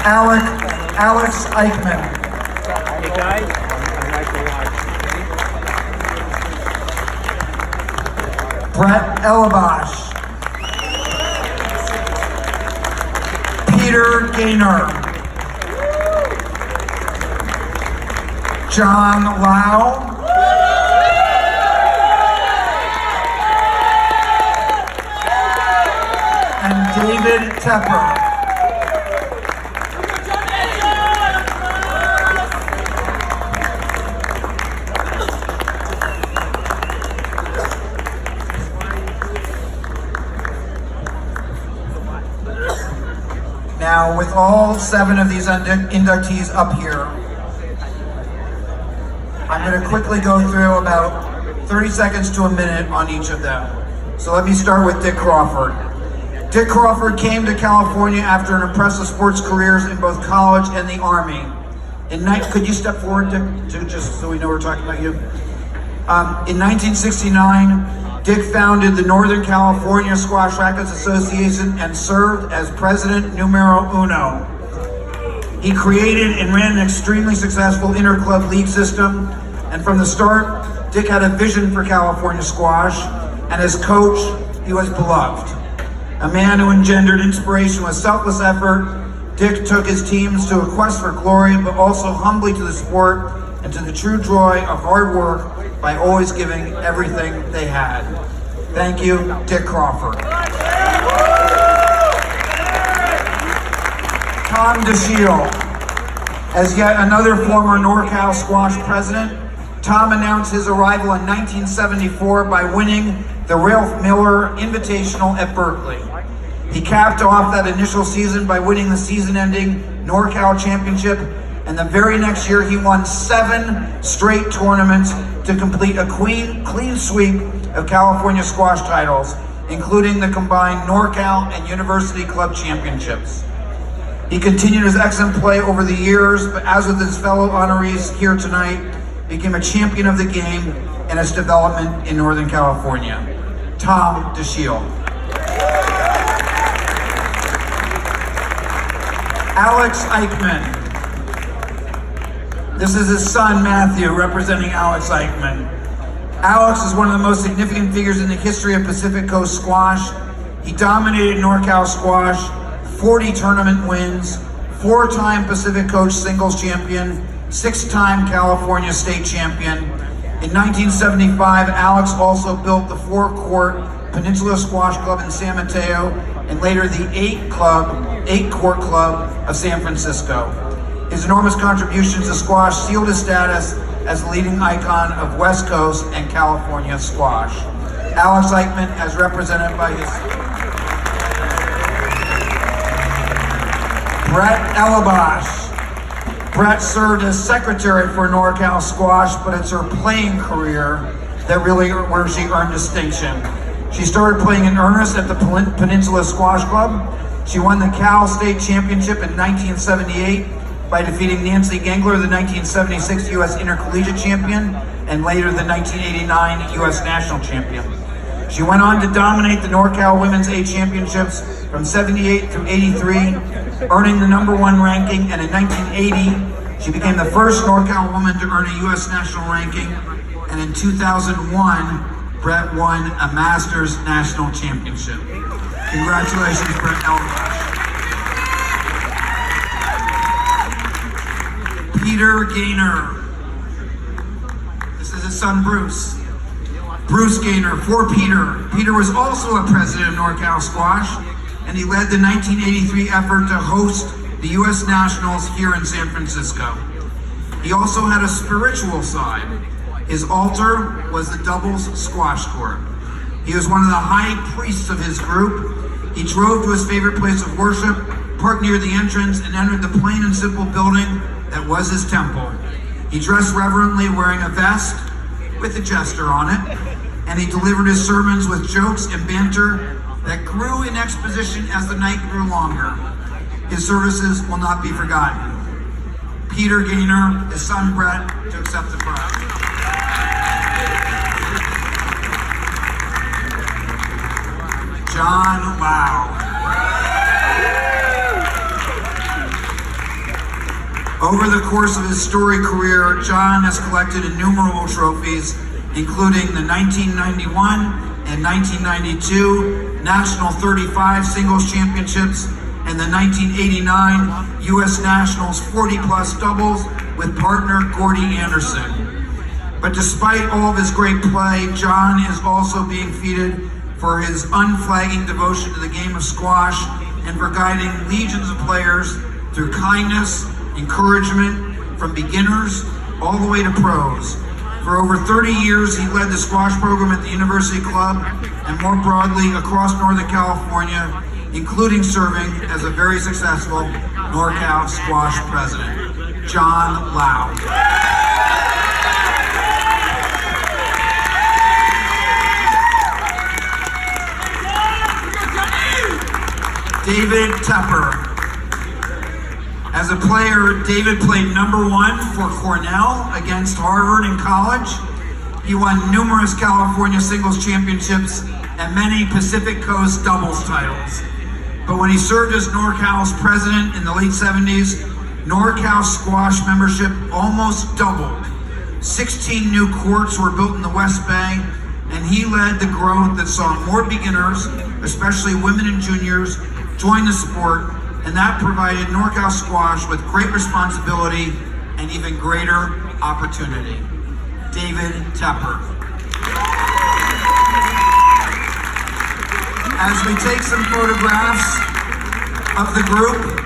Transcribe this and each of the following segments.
Alex Eichmann. Hey guys, I'd like to watch. Brett Elabosh. Peter Gaynor. John Lau. And David Tepper. Now, with all 7 of these inductees up here, I'm going to quickly go through about 30 seconds to a minute on each of them. So let me start with Dick Crawford. Dick Crawford came to California after an impressive sports careers in both college and the Army. Could you step forward, Dick, just so we know we're talking about you? In 1969, Dick founded the Northern California Squash Racquets Association and served as president numero uno. He created and ran an extremely successful inter-club league system, and from the start, Dick had a vision for California squash, and as coach, he was beloved. A man who engendered inspiration with selfless effort, Dick took his teams to a quest for glory, but also humbly to the sport and to the true joy of hard work by always giving everything they had. Thank you, Dick Crawford. Tom DeShiel. As yet another former NorCal squash president, Tom announced his arrival in 1974 by winning the Ralph Miller Invitational at Berkeley. He capped off that initial season by winning the season-ending NorCal Championship, and the very next year he won 7 straight tournaments to complete a clean sweep of California squash titles, including the combined NorCal and University Club Championships. He continued his excellent play over the years, but as with his fellow honorees here tonight, became a champion of the game and its development in Northern California. Tom DeShiel. Alex Eichmann. This is his son, Matthew, representing Alex Eichmann. Alex is one of the most significant figures in the history of Pacific Coast squash. He dominated NorCal squash, 40 tournament wins, 4-time Pacific Coast singles champion, 6-time California state champion. In 1975, Alex also built the 4-court Peninsula Squash Club in San Mateo, and later the 8-court club of San Francisco. His enormous contributions to squash sealed his status as the leading icon of West Coast and California squash. Alex Eichmann, as represented by his Brett Elabosh. Brett served as secretary for NorCal squash, but it's her playing career that really where she earned distinction. She started playing in earnest at the Peninsula Squash Club. She won the Cal State Championship in 1978 by defeating Nancy Gengler, the 1976 U.S. Intercollegiate Champion, and later the 1989 U.S. National Champion. She went on to dominate the NorCal Women's A Championships from 78 through 83, earning the #1 ranking, and in 1980, she became the first NorCal woman to earn a U.S. national ranking, and in 2001, Brett won a Masters National Championship. Congratulations, Brett Elabosh. Peter Gaynor. This is his son, Bruce. Bruce Gaynor, for Peter. Peter was also a president of NorCal Squash, and he led the 1983 effort to host the U.S. Nationals here in San Francisco. He also had a spiritual side. His altar was the doubles squash court. He was one of the high priests of his group. He drove to his favorite place of worship, parked near the entrance, and entered the plain and simple building that was his temple. He dressed reverently, wearing a vest with a jester on it, and he delivered his sermons with jokes and banter that grew in exposition as the night grew longer. His services will not be forgotten. Peter Gaynor, his son Brett, to accept the prize. John Lau. Over the course of his storied career, John has collected innumerable trophies, including the 1991 and 1992 National 35 Singles Championships and the 1989 U.S. Nationals 40-plus doubles with partner Gordy Anderson. But despite all of his great play, John is also being feted for his unflagging devotion to the game of squash and for guiding legions of players through kindness, encouragement from beginners all the way to pros. For over 30 years, he led the squash program at the University Club and more broadly across Northern California, including serving as a very successful NorCal squash president. John Lau. David Tepper. As a player, David played number 1 for Cornell against Harvard in college. He won numerous California singles championships and many Pacific Coast doubles titles. But when he served as NorCal's president in the late 70s, NorCal squash membership almost doubled. 16 new courts were built in the West Bay, and he led the growth that saw more beginners, especially women and juniors, join the sport, and that provided NorCal squash with great responsibility and even greater opportunity. David Tepper. As we take some photographs of the group,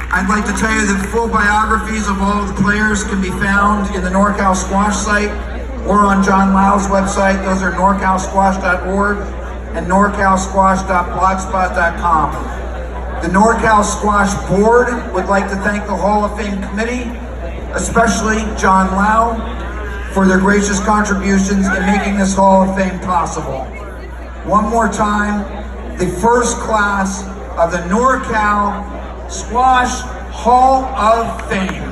I'd like to tell you that full biographies of all of the players can be found in the NorCal Squash site or on John Lau's website. Those are norcalsquash.org and norcalsquash.blogspot.com. The NorCal Squash Board would like to thank the Hall of Fame Committee, especially John Lau, for their gracious contributions in making this Hall of Fame possible. One more time, the first class of the NorCal Squash Hall of Fame.